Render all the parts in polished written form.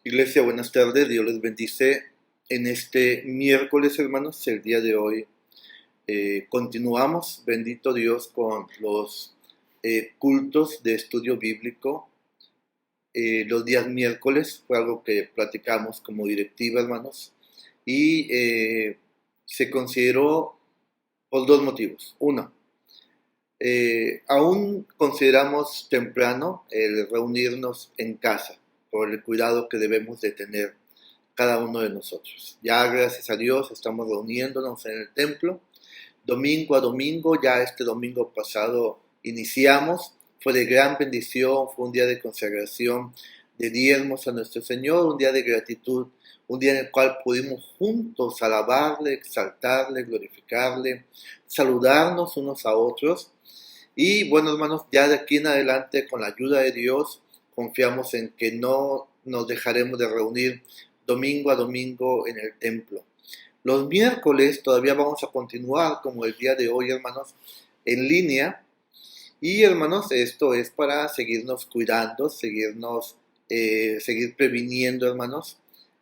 Iglesia, buenas tardes, Dios les bendice. En este miércoles, hermanos, el día de hoy, continuamos, bendito Dios, con los cultos de estudio bíblico. Los días miércoles fue algo que platicamos como directiva, hermanos, y se consideró por dos motivos. Uno, aún consideramos temprano el reunirnos en casa por el cuidado que debemos de tener cada uno de nosotros. Ya gracias a Dios estamos reuniéndonos en el templo domingo a domingo. Ya este domingo pasado iniciamos, fue de gran bendición, fue un día de consagración, de diezmos a nuestro Señor, un día de gratitud, un día en el cual pudimos juntos alabarle, exaltarle, glorificarle, saludarnos unos a otros. Y bueno, hermanos, ya de aquí en adelante, con la ayuda de Dios, confiamos en que no nos dejaremos de reunir domingo a domingo en el templo. Los miércoles todavía vamos a continuar como el día de hoy, hermanos, en línea. Y hermanos, esto es para seguirnos cuidando, seguir previniendo, hermanos,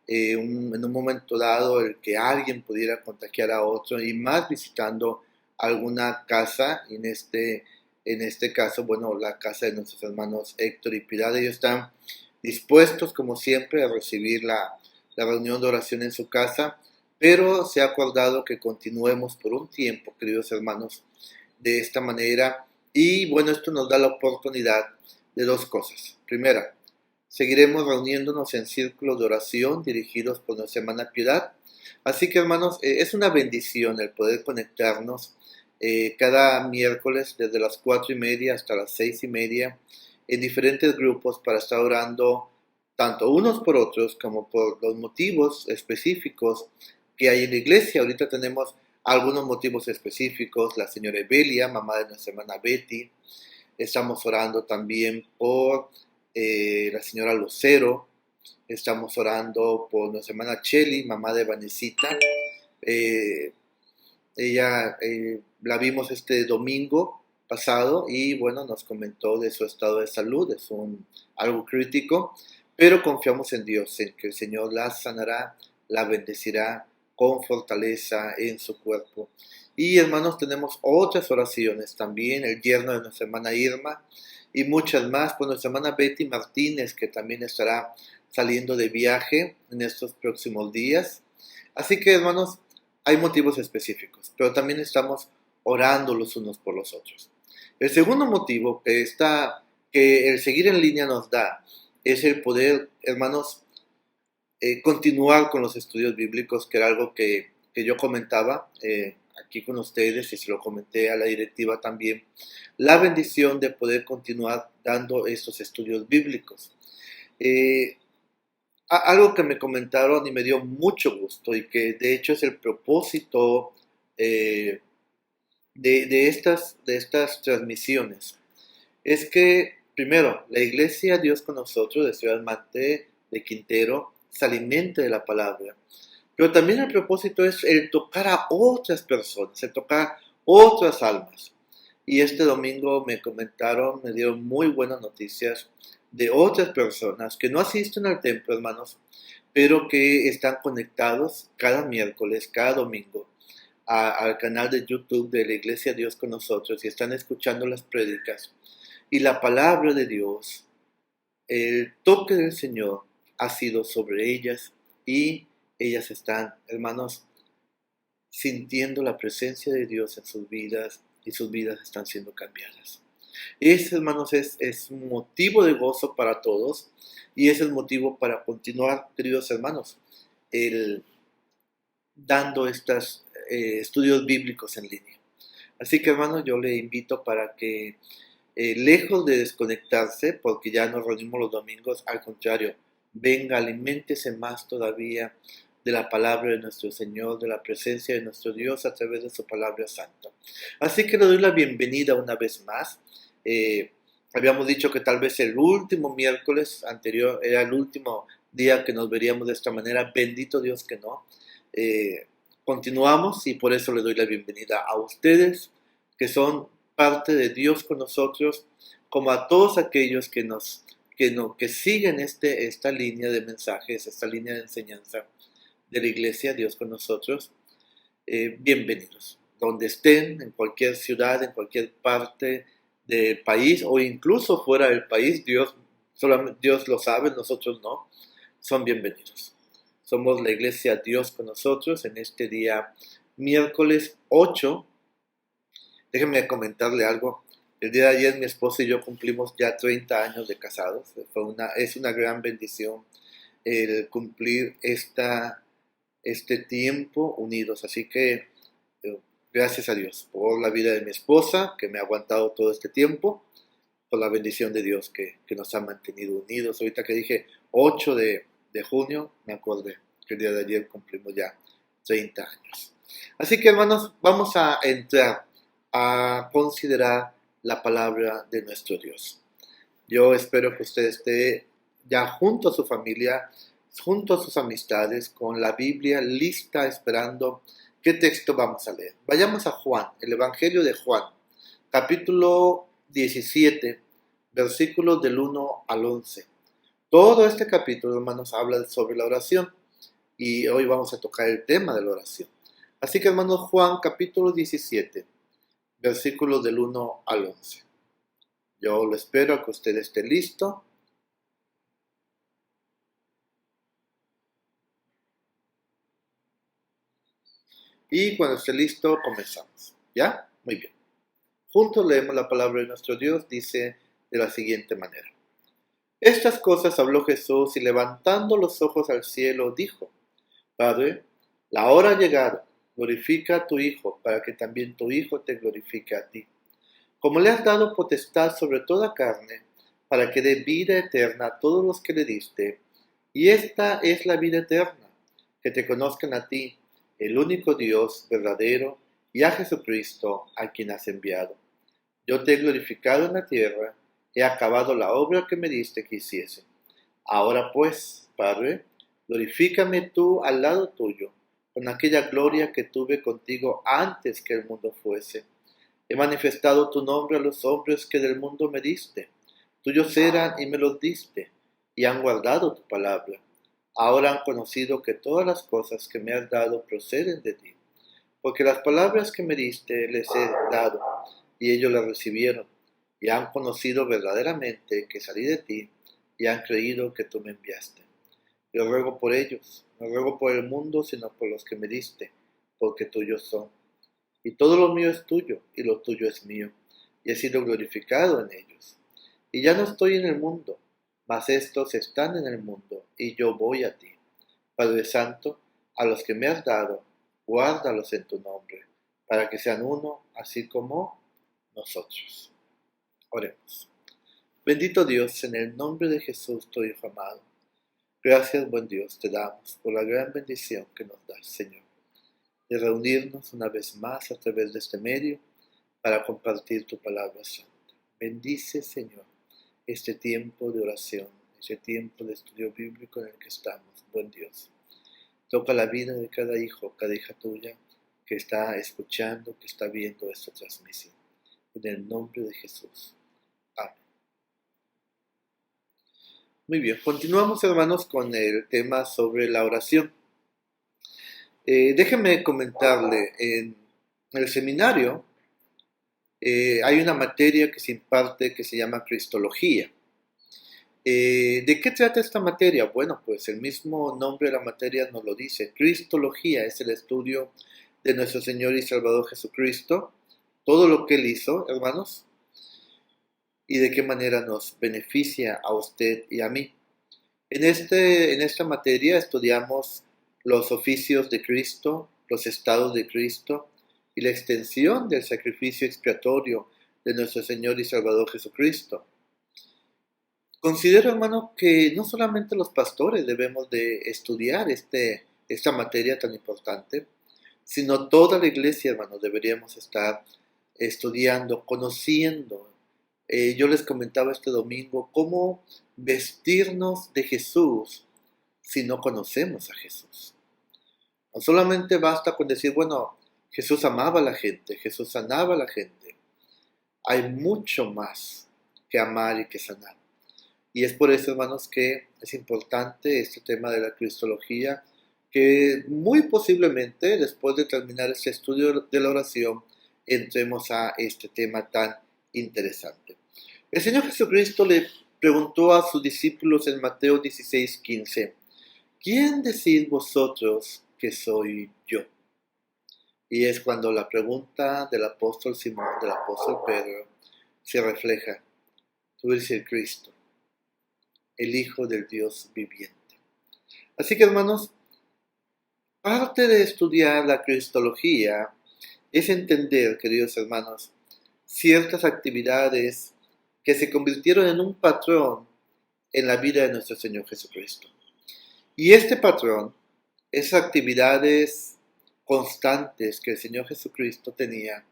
en un momento dado el que alguien pudiera contagiar a otro, y más visitando alguna casa. En este caso, bueno, la casa de nuestros hermanos Héctor y Pilar. Ellos están dispuestos, como siempre, a recibir la reunión de oración en su casa, pero se ha acordado que continuemos por un tiempo, queridos hermanos, de esta manera. Y bueno, esto nos da la oportunidad de dos cosas. Primera, seguiremos reuniéndonos en círculos de oración dirigidos por nuestra hermana Piedad. Así que, hermanos, es una bendición el poder conectarnos cada miércoles desde las 4:30 hasta las 6:30 en diferentes grupos para estar orando tanto unos por otros como por los motivos específicos que hay en la iglesia. Ahorita tenemos algunos motivos específicos. La señora Evelia, mamá de nuestra hermana Betty. Estamos orando también por la señora Lucero. Estamos orando por nuestra hermana Cheli, mamá de Vanesita. Eh, Ella la vimos este domingo pasado y bueno, nos comentó de su estado de salud. Es algo crítico, pero confiamos en Dios, en que el Señor la sanará, la bendecirá con fortaleza en su cuerpo. Y hermanos, tenemos otras oraciones también, el yerno de nuestra hermana Irma y muchas más por nuestra hermana Betty Martínez, que también estará saliendo de viaje en estos próximos días. Así que, hermanos, hay motivos específicos, pero también estamos orando los unos por los otros. El segundo motivo que el seguir en línea nos da es el poder, hermanos, continuar con los estudios bíblicos, que era algo que yo comentaba aquí con ustedes, y se lo comenté a la directiva también, la bendición de poder continuar dando estos estudios bíblicos. Eh, Algo que me comentaron y me dio mucho gusto, y que de hecho es el propósito eh, de estas transmisiones, es que primero la iglesia Dios con nosotros de Ciudad Mante de Quintero se alimente de la palabra, pero también el propósito es el tocar a otras personas, el tocar otras almas. Y este domingo me comentaron, me dieron muy buenas noticias de otras personas que no asisten al templo, hermanos, pero que están conectados cada miércoles, cada domingo, al canal de YouTube de la Iglesia Dios con nosotros, y están escuchando las prédicas y la palabra de Dios. El toque del Señor ha sido sobre ellas, y ellas están, hermanos, sintiendo la presencia de Dios en sus vidas, y sus vidas están siendo cambiadas. Ese, hermanos, es un motivo de gozo para todos, y es el motivo para continuar, queridos hermanos, el, dando estos estudios bíblicos en línea. Así que, hermanos, yo le invito para que, lejos de desconectarse, porque ya nos reunimos los domingos, al contrario, venga, aliméntese más todavía de la palabra de nuestro Señor, de la presencia de nuestro Dios a través de su palabra santa. Así que le doy la bienvenida una vez más. Eh, Habíamos dicho que tal vez el último miércoles anterior era el último día que nos veríamos de esta manera. Bendito Dios que no. Eh, Continuamos, y por eso le doy la bienvenida a ustedes que son parte de Dios con nosotros, como a todos aquellos que nos que siguen esta línea de mensajes, esta línea de enseñanza de la iglesia, Dios con nosotros, bienvenidos. Donde estén, en cualquier ciudad, en cualquier parte del país o incluso fuera del país, solamente Dios lo sabe, nosotros no, son bienvenidos. Somos la iglesia Dios con nosotros en este día miércoles 8. Déjenme comentarle algo. El día de ayer mi esposa y yo cumplimos ya 30 años de casados. Es una gran bendición el cumplir este tiempo unidos. Así que gracias a Dios por la vida de mi esposa, que me ha aguantado todo este tiempo, por la bendición de Dios que nos ha mantenido unidos. Ahorita que dije 8 de junio, me acordé que el día de ayer cumplimos ya 30 años. Así que hermanos, vamos a entrar a considerar la palabra de nuestro Dios. Yo espero que usted esté ya junto a su familia, junto a sus amistades, con la Biblia lista, esperando qué texto vamos a leer. Vayamos a Juan, el Evangelio de Juan, capítulo 17, versículos del 1 al 11. Todo este capítulo, hermanos, habla sobre la oración y hoy vamos a tocar el tema de la oración. Así que, hermanos, Juan, capítulo 17, versículos del 1 al 11. Yo lo espero a que usted esté listo. Y cuando esté listo, comenzamos. ¿Ya? Muy bien. Juntos leemos la palabra de nuestro Dios, dice de la siguiente manera. Estas cosas habló Jesús y levantando los ojos al cielo dijo, Padre, la hora ha llegado, glorifica a tu Hijo, para que también tu Hijo te glorifique a ti. Como le has dado potestad sobre toda carne, para que dé vida eterna a todos los que le diste, y esta es la vida eterna, que te conozcan a ti, el único Dios verdadero, y a Jesucristo, a quien has enviado. Yo te he glorificado en la tierra, he acabado la obra que me diste que hiciese. Ahora pues, Padre, glorifícame tú al lado tuyo, con aquella gloria que tuve contigo antes que el mundo fuese. He manifestado tu nombre a los hombres que del mundo me diste. Tuyos eran y me los diste, y han guardado tu palabra. Ahora han conocido que todas las cosas que me has dado proceden de ti. Porque las palabras que me diste les he dado, y ellos las recibieron, y han conocido verdaderamente que salí de ti, y han creído que tú me enviaste. Yo ruego por ellos, no ruego por el mundo, sino por los que me diste, porque tuyos son. Y todo lo mío es tuyo, y lo tuyo es mío, y he sido glorificado en ellos. Y ya no estoy en el mundo, mas estos están en el mundo, y yo voy a ti. Padre Santo, a los que me has dado, guárdalos en tu nombre, para que sean uno, así como nosotros. Oremos. Bendito Dios, en el nombre de Jesús, tu Hijo amado. Gracias, buen Dios, te damos por la gran bendición que nos das, Señor, de reunirnos una vez más a través de este medio para compartir tu palabra santa. Bendice, Señor, este tiempo de oración, este tiempo de estudio bíblico en el que estamos, buen Dios. Toca la vida de cada hijo, cada hija tuya que está escuchando, que está viendo esta transmisión. En el nombre de Jesús. Amén. Muy bien, continuamos, hermanos, con el tema sobre la oración. Déjenme comentarle, en el seminario hay una materia que se imparte que se llama Cristología. ¿De qué trata esta materia? Bueno, pues el mismo nombre de la materia nos lo dice. Cristología es el estudio de nuestro Señor y Salvador Jesucristo, todo lo que Él hizo, hermanos, y de qué manera nos beneficia a usted y a mí. En esta materia estudiamos los oficios de Cristo, los estados de Cristo y la extensión del sacrificio expiatorio de nuestro Señor y Salvador Jesucristo. Considero, hermano, que no solamente los pastores debemos de estudiar esta materia tan importante, sino toda la iglesia, hermanos, deberíamos estar estudiando, conociendo. Yo les comentaba este domingo cómo vestirnos de Jesús si no conocemos a Jesús. No solamente basta con decir, bueno, Jesús amaba a la gente, Jesús sanaba a la gente. Hay mucho más que amar y que sanar. Y es por eso, hermanos, que es importante este tema de la cristología, que muy posiblemente, después de terminar este estudio de la oración, entremos a este tema tan interesante. El Señor Jesucristo le preguntó a sus discípulos en Mateo 16:15, ¿quién decís vosotros que soy yo? Y es cuando la pregunta del apóstol Simón, del apóstol Pedro, se refleja. Tú eres el Cristo, el Hijo del Dios viviente. Así que, hermanos, parte de estudiar la cristología es entender, queridos hermanos, ciertas actividades que se convirtieron en un patrón en la vida de nuestro Señor Jesucristo. Y este patrón, esas actividades constantes que el Señor Jesucristo tenía,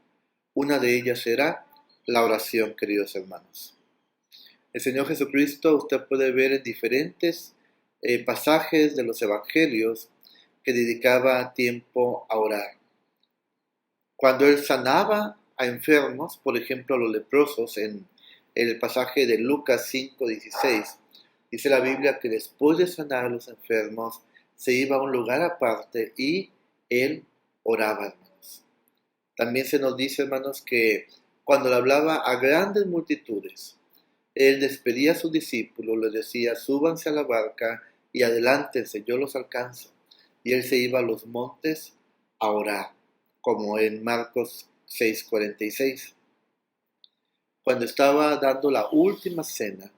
una de ellas era la oración, queridos hermanos. El Señor Jesucristo, usted puede ver en diferentes pasajes de los evangelios que dedicaba tiempo a orar. Cuando Él sanaba a enfermos, por ejemplo a los leprosos, en el pasaje de Lucas 5:16, dice la Biblia que después de sanar a los enfermos, se iba a un lugar aparte y Él oraba, hermanos. También se nos dice, hermanos, que cuando le hablaba a grandes multitudes, Él despedía a sus discípulos, les decía, súbanse a la barca y adelántense, yo los alcanzo. Y Él se iba a los montes a orar, como en Marcos 6:46. Cuando estaba dando la última cena,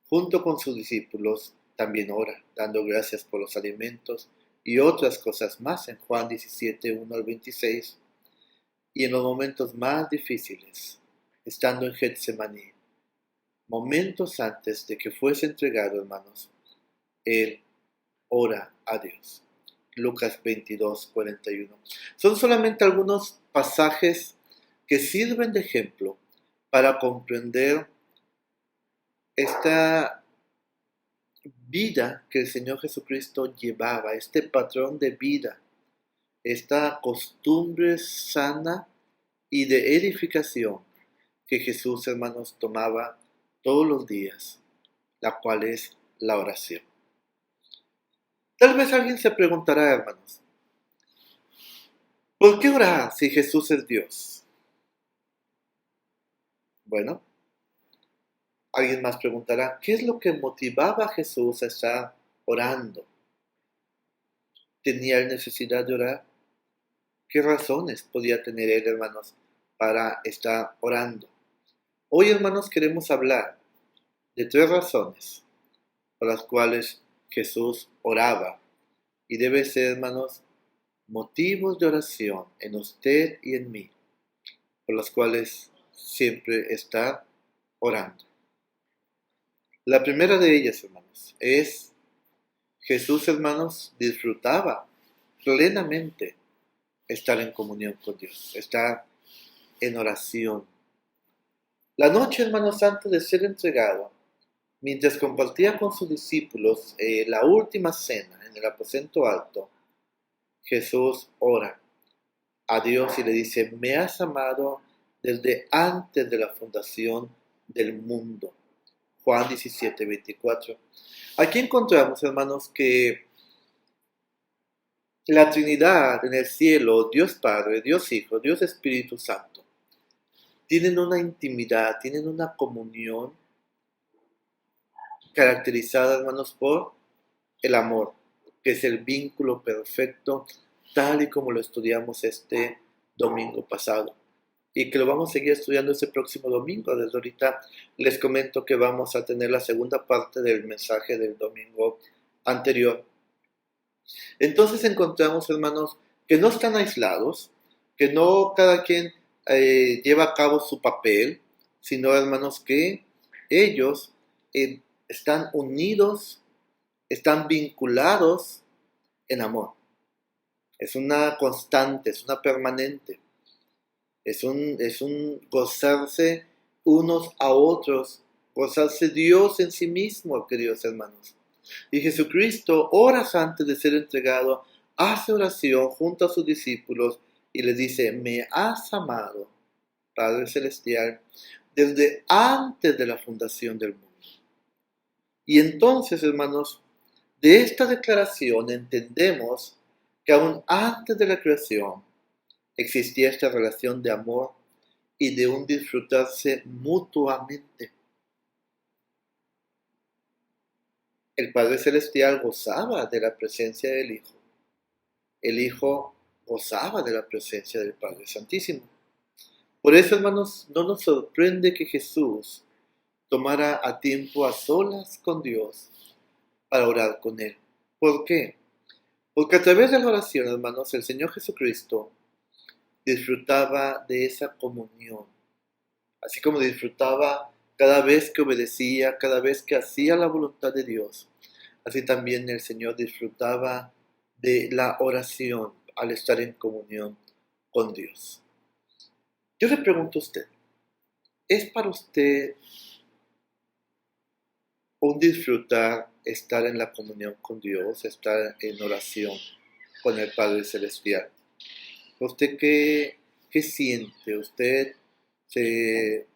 junto con sus discípulos, también ora, dando gracias por los alimentos y otras cosas más en Juan 17:1-26. Y en los momentos más difíciles, estando en Getsemaní, momentos antes de que fuese entregado, hermanos, Él ora a Dios. Lucas 22:41. Son solamente algunos pasajes que sirven de ejemplo para comprender esta vida que el Señor Jesucristo llevaba, este patrón de vida, esta costumbre sana y de edificación que Jesús, hermanos, tomaba todos los días, la cual es la oración. Tal vez alguien se preguntará, hermanos, ¿por qué orar si Jesús es Dios? Bueno, alguien más preguntará, ¿qué es lo que motivaba a Jesús a estar orando? ¿Tenía él necesidad de orar? ¿Qué razones podía tener él, hermanos, para estar orando? Hoy, hermanos, queremos hablar de 3 razones por las cuales Jesús oraba. Y debe ser, hermanos, motivos de oración en usted y en mí, por los cuales siempre está orando. La primera de ellas, hermanos, es Jesús, hermanos, disfrutaba plenamente estar en comunión con Dios, estar en oración. La noche, hermanos, antes de ser entregado, mientras compartía con sus discípulos la última cena en el aposento alto, Jesús ora a Dios y le dice, me has amado desde antes de la fundación del mundo. Juan 17:24. Aquí encontramos, hermanos, que la Trinidad en el cielo, Dios Padre, Dios Hijo, Dios Espíritu Santo, tienen una intimidad, tienen una comunión caracterizada, hermanos, por el amor, que es el vínculo perfecto, tal y como lo estudiamos este domingo pasado. Y que lo vamos a seguir estudiando este próximo domingo. Desde ahorita les comento que vamos a tener la segunda parte del mensaje del domingo anterior. Entonces encontramos, hermanos, que no están aislados, que no cada quien lleva a cabo su papel, sino, hermanos, que ellos están unidos, están vinculados en amor. Es una constante, es una permanente. Es un gozarse unos a otros, gozarse Dios en sí mismo, queridos hermanos. Y Jesucristo, horas antes de ser entregado, hace oración junto a sus discípulos y les dice, me has amado, Padre Celestial, desde antes de la fundación del mundo. Y entonces, hermanos, de esta declaración entendemos que aún antes de la creación existía esta relación de amor y de un disfrutarse mutuamente. El Padre Celestial gozaba de la presencia del Hijo. El Hijo gozaba de la presencia del Padre Santísimo. Por eso, hermanos, no nos sorprende que Jesús tomara a tiempo a solas con Dios para orar con Él. ¿Por qué? Porque a través de la oración, hermanos, el Señor Jesucristo disfrutaba de esa comunión, así como disfrutaba cada vez que obedecía, cada vez que hacía la voluntad de Dios. Así también el Señor disfrutaba de la oración al estar en comunión con Dios. Yo le pregunto a usted, ¿es para usted un disfrutar estar en la comunión con Dios, estar en oración con el Padre Celestial? ¿Usted qué siente? ¿Usted se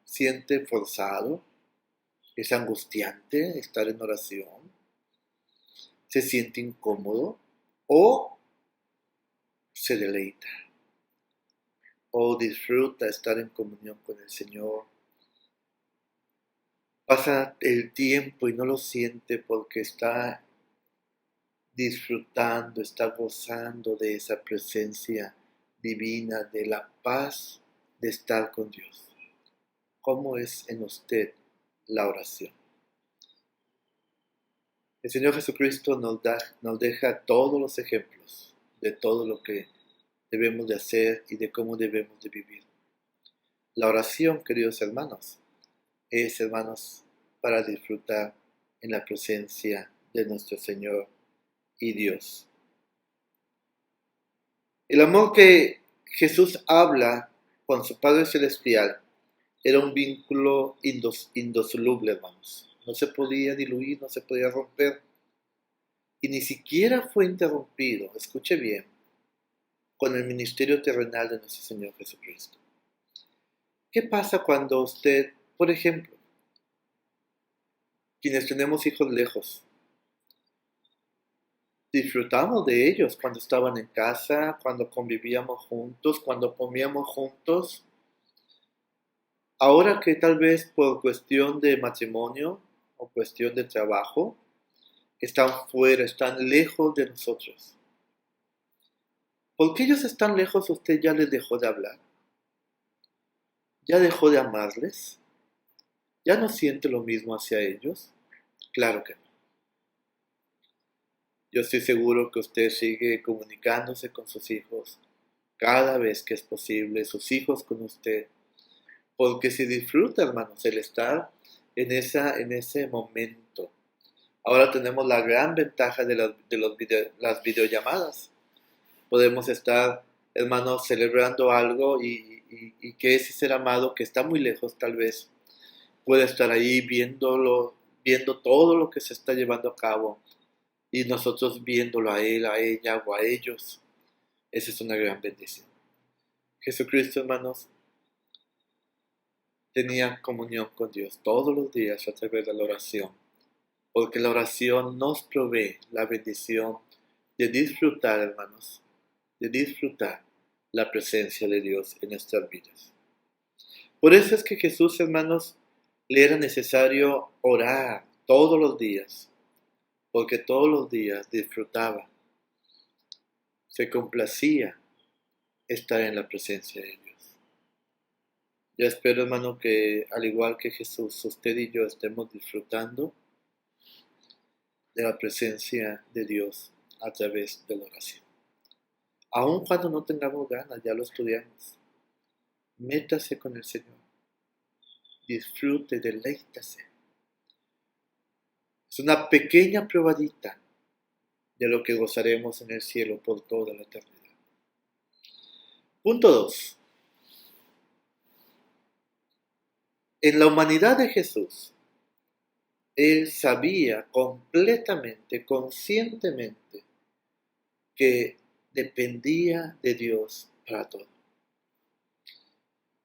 siente forzado? ¿Es angustiante estar en oración? ¿Se siente incómodo? ¿O se deleita? ¿O disfruta estar en comunión con el Señor? Pasa el tiempo y no lo siente porque está disfrutando, está gozando de esa presencia divina, de la paz de estar con Dios. ¿Cómo es en usted la oración? El Señor Jesucristo nos deja todos los ejemplos de todo lo que debemos de hacer y de cómo debemos de vivir. La oración, queridos hermanos, es, hermanos, para disfrutar en la presencia de nuestro Señor y Dios. El amor que Jesús habla con su Padre Celestial era un vínculo indisoluble, hermanos. No se podía diluir, no se podía romper. Y ni siquiera fue interrumpido, escuche bien, con el ministerio terrenal de nuestro Señor Jesucristo. ¿Qué pasa cuando usted, por ejemplo, quienes tenemos hijos lejos, disfrutamos de ellos cuando estaban en casa, cuando convivíamos juntos, cuando comíamos juntos? Ahora que tal vez por cuestión de matrimonio o cuestión de trabajo, están fuera, están lejos de nosotros. Porque ellos están lejos, usted ya les dejó de hablar, ya dejó de amarles, ya no siente lo mismo hacia ellos. Claro que no. Yo estoy seguro que usted sigue comunicándose con sus hijos cada vez que es posible, sus hijos con usted, porque se disfruta, hermanos, el estar en ese momento. Ahora tenemos la gran ventaja de las videollamadas. Podemos estar, hermanos, celebrando algo y que ese ser amado que está muy lejos tal vez puede estar ahí viendo todo lo que se está llevando a cabo y nosotros viéndolo a él, a ella o a ellos. Esa es una gran bendición. Jesucristo, hermanos, tenía comunión con Dios todos los días a través de la oración, porque la oración nos provee la bendición de disfrutar, hermanos, de disfrutar la presencia de Dios en nuestras vidas. Por eso es que Jesús, hermanos, le era necesario orar todos los días, porque todos los días disfrutaba, se complacía estar en la presencia de Dios. Yo espero, hermano, que al igual que Jesús, usted y yo estemos disfrutando de la presencia de Dios a través de la oración. Aun cuando no tengamos ganas, ya lo estudiamos. Métase con el Señor. Disfrute, deleítase. Es una pequeña probadita de lo que gozaremos en el cielo por toda la eternidad. Punto 2. En la humanidad de Jesús, Él sabía completamente, conscientemente, que dependía de Dios para todo.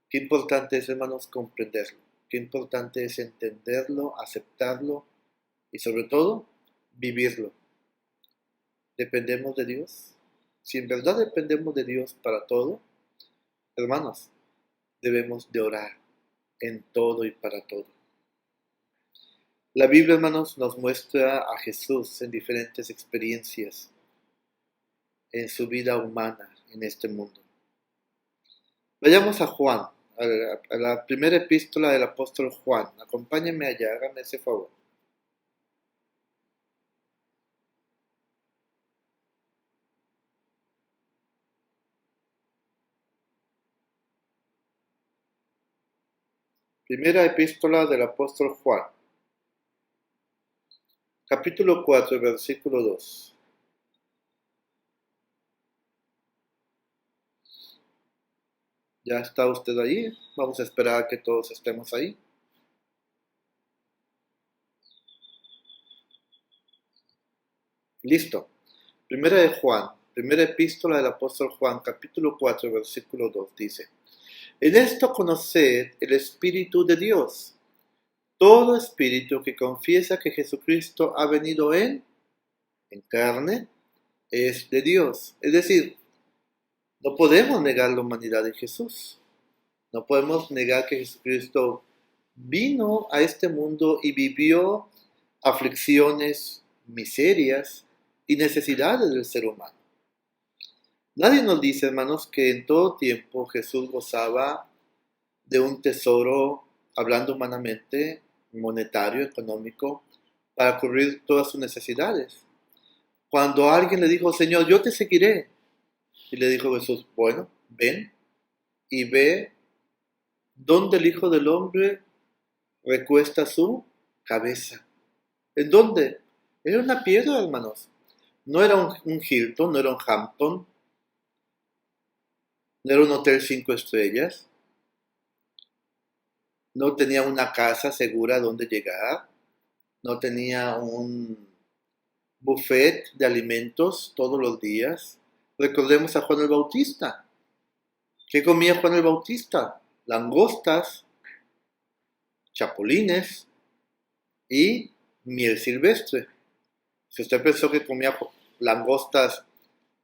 Qué importante es, hermanos, comprenderlo. Qué importante es entenderlo, aceptarlo y sobre todo vivirlo. ¿Dependemos de Dios? Si en verdad dependemos de Dios para todo, hermanos, debemos de orar en todo y para todo. La Biblia, hermanos, nos muestra a Jesús en diferentes experiencias en su vida humana en este mundo. Vayamos a Juan, a la primera epístola del apóstol Juan. Acompáñenme allá, háganme ese favor. Primera epístola del apóstol Juan, capítulo 4, versículo 2. ¿Ya está usted ahí? Vamos a esperar a que todos estemos ahí. Listo. Primera de Juan, primera epístola del apóstol Juan, capítulo 4, versículo 2 dice: En esto conoced el Espíritu de Dios. Todo espíritu que confiesa que Jesucristo ha venido en carne es de Dios. Es decir, no podemos negar la humanidad de Jesús. No podemos negar que Jesucristo vino a este mundo y vivió aflicciones, miserias y necesidades del ser humano. Nadie nos dice, hermanos, que en todo tiempo Jesús gozaba de un tesoro, hablando humanamente, monetario, económico, para cubrir todas sus necesidades. Cuando alguien le dijo, Señor, yo te seguiré, y le dijo Jesús, bueno, ven y ve dónde el Hijo del Hombre recuesta su cabeza. ¿En dónde? Era una piedra, hermanos. No era un Hilton, no era un Hampton, no era un hotel 5 estrellas, no tenía una casa segura donde llegar, no tenía un buffet de alimentos todos los días. Recordemos a Juan el Bautista. ¿Qué comía Juan el Bautista? Langostas, chapulines y miel silvestre. Si usted pensó que comía langostas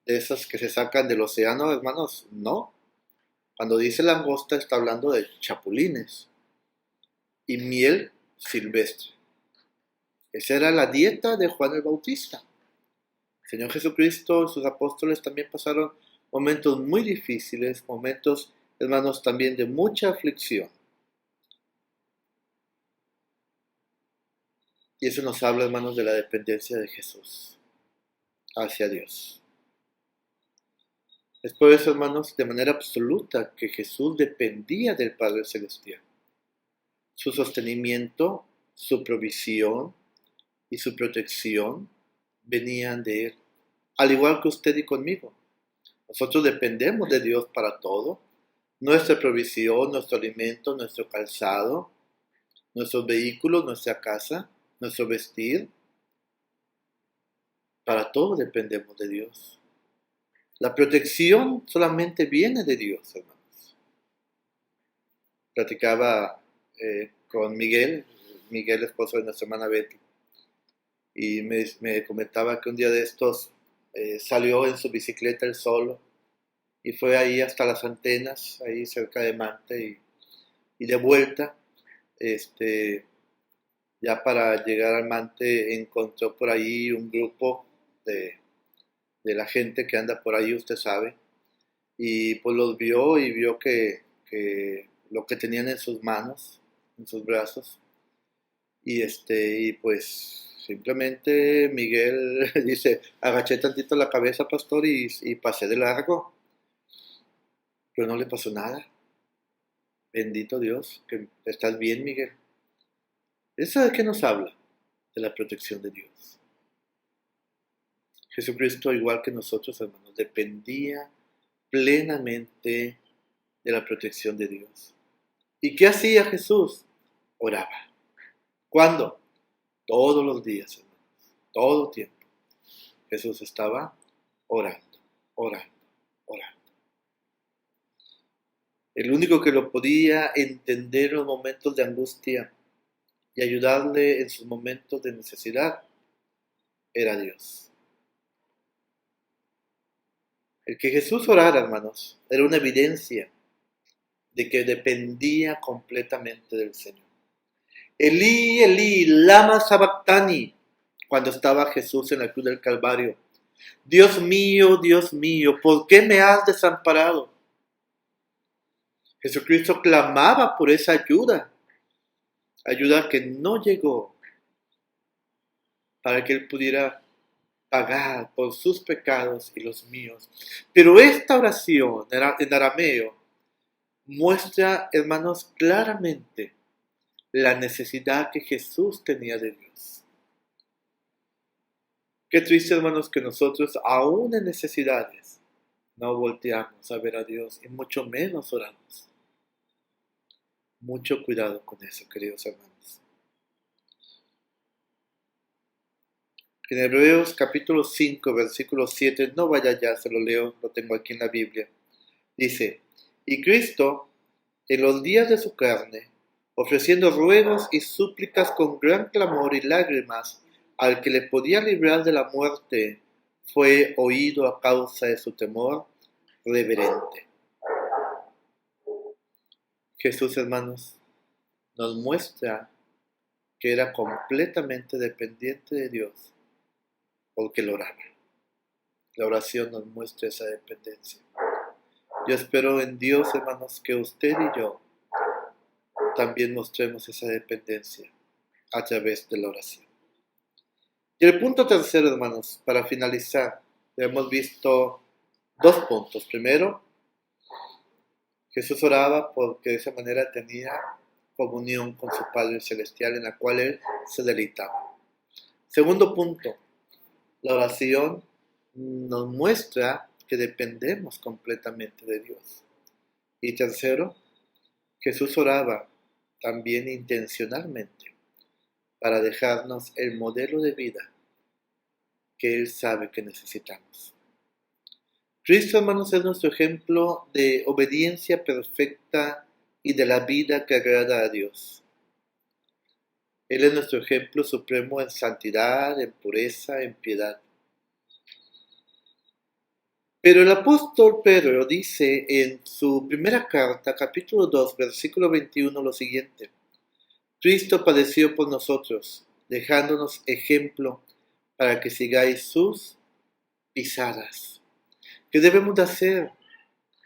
de esas que se sacan del océano, hermanos, no. Cuando dice langosta está hablando de chapulines y miel silvestre. Esa era la dieta de Juan el Bautista. El Señor Jesucristo y sus apóstoles también pasaron momentos muy difíciles, momentos, hermanos, también de mucha aflicción. Y eso nos habla, hermanos, de la dependencia de Jesús hacia Dios. Es por eso, hermanos, de manera absoluta que Jesús dependía del Padre Celestial. Su sostenimiento, su provisión y su protección venían de Él, al igual que usted y conmigo. Nosotros dependemos de Dios para todo. Nuestra provisión, nuestro alimento, nuestro calzado, nuestros vehículos, nuestra casa, nuestro vestir. Para todo dependemos de Dios. La protección solamente viene de Dios, hermanos. Platicaba con Miguel, esposo de nuestra hermana Betty, y me comentaba que un día de estos salió en su bicicleta él solo y fue ahí hasta las antenas, ahí cerca de Mante, y de vuelta, ya para llegar al Mante encontró por ahí un grupo de la gente que anda por ahí, usted sabe, y pues los vio y vio que lo que tenían en sus manos, en sus brazos, y pues simplemente Miguel dice, agaché tantito la cabeza, pastor, y pasé de largo, pero no le pasó nada. Bendito Dios, que estás bien, Miguel. ¿Eso de qué nos habla? De la protección de Dios. Jesucristo, igual que nosotros, hermanos, dependía plenamente de la protección de Dios. ¿Y qué hacía Jesús? Oraba. ¿Cuándo? Todos los días, hermanos. Todo tiempo. Jesús estaba orando, orando, orando. El único que lo podía entender en los momentos de angustia y ayudarle en sus momentos de necesidad era Dios. El que Jesús orara, hermanos, era una evidencia de que dependía completamente del Señor. Elí, Elí, lama sabactani, cuando estaba Jesús en la cruz del Calvario. Dios mío, ¿por qué me has desamparado? Jesucristo clamaba por esa ayuda que no llegó para que Él pudiera pagar por sus pecados y los míos. Pero esta oración en arameo muestra, hermanos, claramente la necesidad que Jesús tenía de Dios. Qué triste, hermanos, que nosotros, aún en necesidades, no volteamos a ver a Dios y mucho menos oramos. Mucho cuidado con eso, queridos hermanos. En Hebreos capítulo 5, versículo 7, no vaya ya, se lo leo, lo tengo aquí en la Biblia. Dice, y Cristo, en los días de su carne, ofreciendo ruegos y súplicas con gran clamor y lágrimas al que le podía librar de la muerte, fue oído a causa de su temor reverente. Jesús, hermanos, nos muestra que era completamente dependiente de Dios porque lo oraba. La oración nos muestra esa dependencia. Yo espero en Dios, hermanos, que usted y yo también mostremos esa dependencia a través de la oración. Y el punto tercero, hermanos, para finalizar, hemos visto dos puntos. Primero, Jesús oraba porque de esa manera tenía comunión con su Padre Celestial en la cual Él se deleitaba. Segundo punto, la oración nos muestra que dependemos completamente de Dios. Y tercero, Jesús oraba también intencionalmente para dejarnos el modelo de vida que Él sabe que necesitamos. Cristo, hermanos, es nuestro ejemplo de obediencia perfecta y de la vida que agrada a Dios. Él es nuestro ejemplo supremo en santidad, en pureza, en piedad. Pero el apóstol Pedro dice en su primera carta, capítulo 2, versículo 21, lo siguiente. Cristo padeció por nosotros, dejándonos ejemplo para que sigáis sus pisadas. ¿Qué debemos de hacer?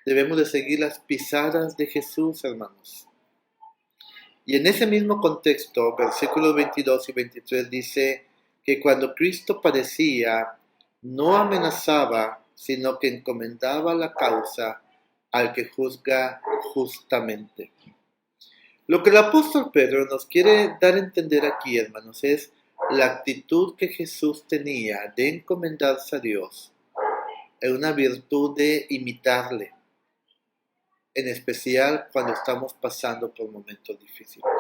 Debemos de seguir las pisadas de Jesús, hermanos. Y en ese mismo contexto, versículos 22 y 23 dice que cuando Cristo padecía, no amenazaba, sino que encomendaba la causa al que juzga justamente. Lo que el apóstol Pedro nos quiere dar a entender aquí, hermanos, es la actitud que Jesús tenía de encomendarse a Dios. Es una virtud de imitarle, en especial cuando estamos pasando por momentos difíciles.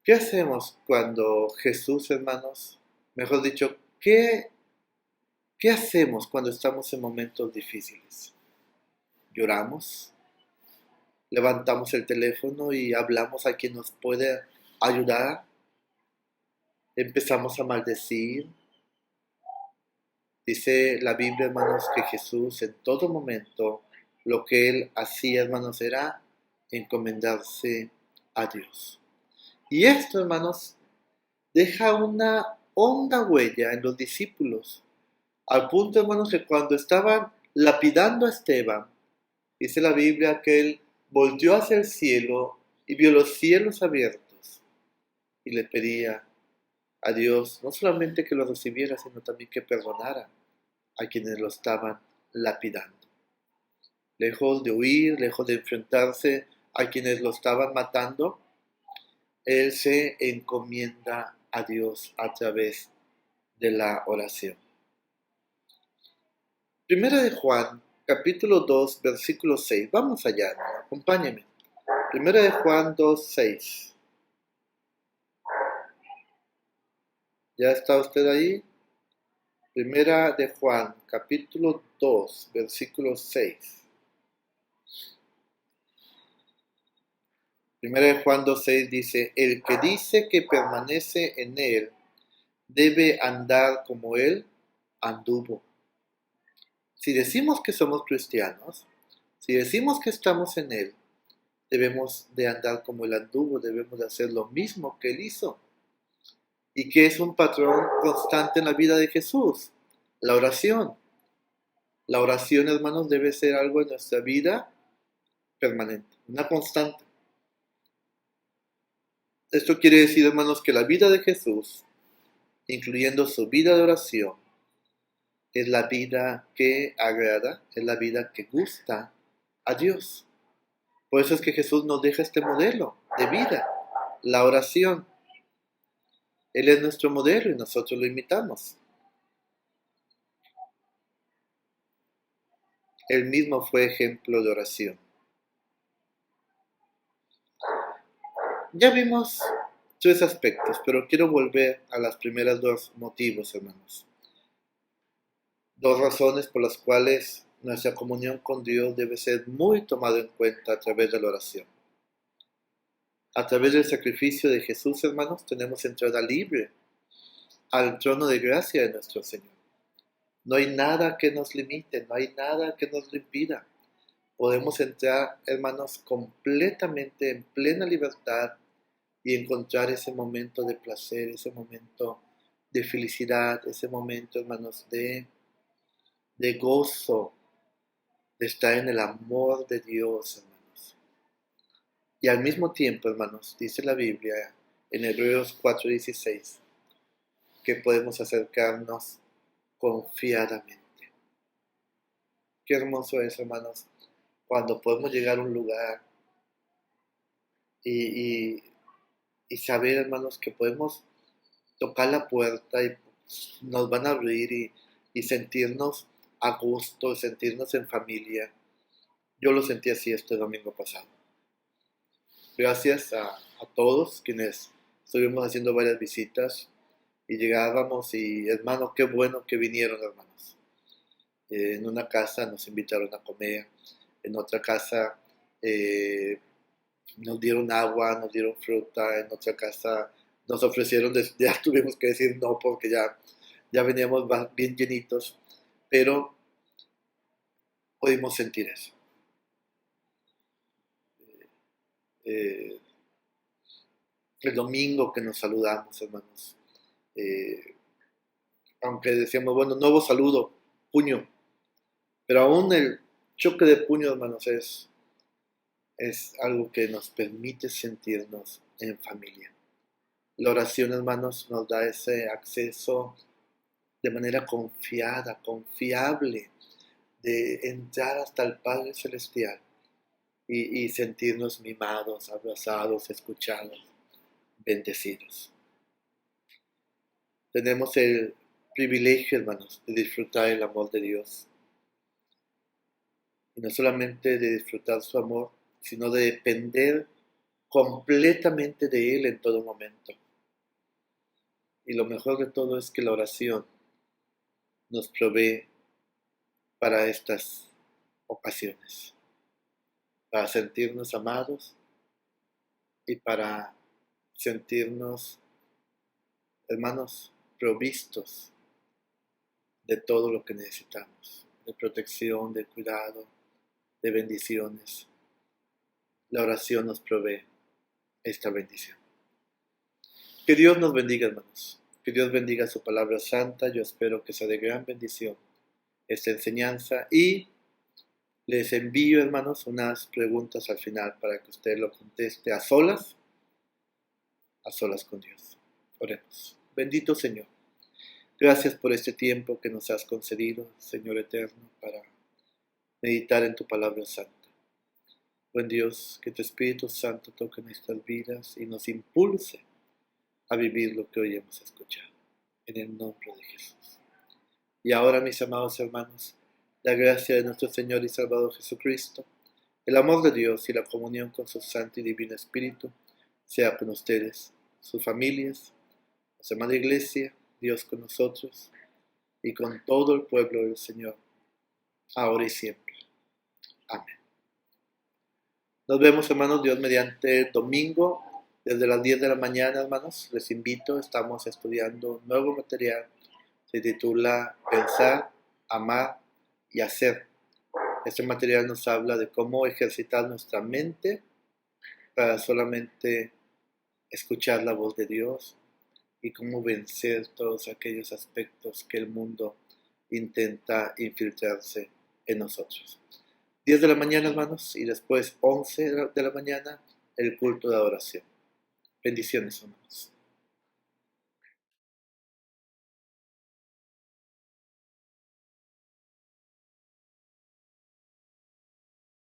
¿Qué hacemos cuando Jesús, hermanos, mejor dicho, ¿qué hacemos cuando estamos en momentos difíciles? ¿Lloramos? ¿Levantamos el teléfono y hablamos a quien nos puede ayudar? ¿Empezamos a maldecir? Dice la Biblia, hermanos, que Jesús en todo momento lo que Él hacía, hermanos, era encomendarse a Dios. Y esto, hermanos, deja una honda huella en los discípulos. Al punto, hermanos, que cuando estaban lapidando a Esteban, dice la Biblia que Él volteó hacia el cielo y vio los cielos abiertos y le pedía a Dios no solamente que lo recibiera, sino también que perdonara a quienes lo estaban lapidando. Lejos de huir, lejos de enfrentarse a quienes lo estaban matando, Él se encomienda a Dios a través de la oración. Primera de Juan, capítulo 2, versículo 6. Vamos allá, hermano, acompáñeme. Primera de Juan 2, 6. ¿Ya está usted ahí? Primera de Juan, capítulo 2, versículo 6. Primera de Juan 2:6 dice, el que dice que permanece en él debe andar como él anduvo. Si decimos que somos cristianos, si decimos que estamos en él, debemos de andar como él anduvo, debemos de hacer lo mismo que él hizo. Y que es un patrón constante en la vida de Jesús, la oración. La oración, hermanos, debe ser algo en nuestra vida permanente, una constante. Esto quiere decir, hermanos, que la vida de Jesús, incluyendo su vida de oración, es la vida que agrada, es la vida que gusta a Dios. Por eso es que Jesús nos deja este modelo de vida, la oración. Él es nuestro modelo y nosotros lo imitamos. Él mismo fue ejemplo de oración. Ya vimos tres aspectos, pero quiero volver a las primeras dos motivos, hermanos. Dos razones por las cuales nuestra comunión con Dios debe ser muy tomada en cuenta a través de la oración. A través del sacrificio de Jesús, hermanos, tenemos entrada libre al trono de gracia de nuestro Señor. No hay nada que nos limite, no hay nada que nos lo impida. Podemos entrar, hermanos, completamente en plena libertad y encontrar ese momento de placer, ese momento de felicidad, ese momento, hermanos, de gozo, de estar en el amor de Dios, hermanos. Y al mismo tiempo, hermanos, dice la Biblia en Hebreos 4:16, que podemos acercarnos confiadamente. Qué hermoso es, hermanos, cuando podemos llegar a un lugar y, y saber, hermanos, que podemos tocar la puerta y nos van a abrir y sentirnos a gusto, sentirnos en familia. Yo lo sentí así este domingo pasado. Gracias a todos quienes estuvimos haciendo varias visitas y llegábamos y hermano, qué bueno que vinieron, hermanos. En una casa nos invitaron a comer, en otra casa nos dieron agua, nos dieron fruta, en otra casa nos ofrecieron, ya tuvimos que decir no porque ya veníamos bien llenitos, pero pudimos sentir eso. Eh, el domingo que nos saludamos, hermanos, eh, aunque decíamos, bueno, nuevo saludo, puño, pero aún el choque de puño, hermanos, es algo que nos permite sentirnos en familia. La oración, hermanos, nos da ese acceso de manera confiada, confiable, de entrar hasta el Padre Celestial y sentirnos mimados, abrazados, escuchados, bendecidos. Tenemos el privilegio, hermanos, de disfrutar el amor de Dios. Y no solamente de disfrutar su amor, sino de depender completamente de Él en todo momento. Y lo mejor de todo es que la oración nos provee para estas ocasiones, para sentirnos amados y para sentirnos, hermanos, provistos de todo lo que necesitamos, de protección, de cuidado, de bendiciones. La oración nos provee esta bendición. Que Dios nos bendiga, hermanos. Que Dios bendiga su palabra santa. Yo espero que sea de gran bendición esta enseñanza y les envío, hermanos, unas preguntas al final para que usted lo conteste a solas con Dios. Oremos. Bendito Señor, gracias por este tiempo que nos has concedido, Señor eterno, para meditar en tu palabra santa. Buen Dios, que tu Espíritu Santo toque nuestras vidas y nos impulse a vivir lo que hoy hemos escuchado. En el nombre de Jesús. Y ahora, mis amados hermanos, la gracia de nuestro Señor y Salvador Jesucristo, el amor de Dios y la comunión con su Santo y Divino Espíritu sea con ustedes, sus familias, nuestra amada Iglesia, Dios con nosotros y con todo el pueblo del Señor, ahora y siempre. Amén. Nos vemos, hermanos, Dios mediante domingo, desde las 10 de la mañana, hermanos. Les invito, estamos estudiando nuevo material. Se titula Pensar, Amar y Hacer. Este material nos habla de cómo ejercitar nuestra mente para solamente escuchar la voz de Dios y cómo vencer todos aquellos aspectos que el mundo intenta infiltrarse en nosotros. 10 de la mañana, hermanos, y después 11 de la mañana, el culto de adoración. Bendiciones, hermanos.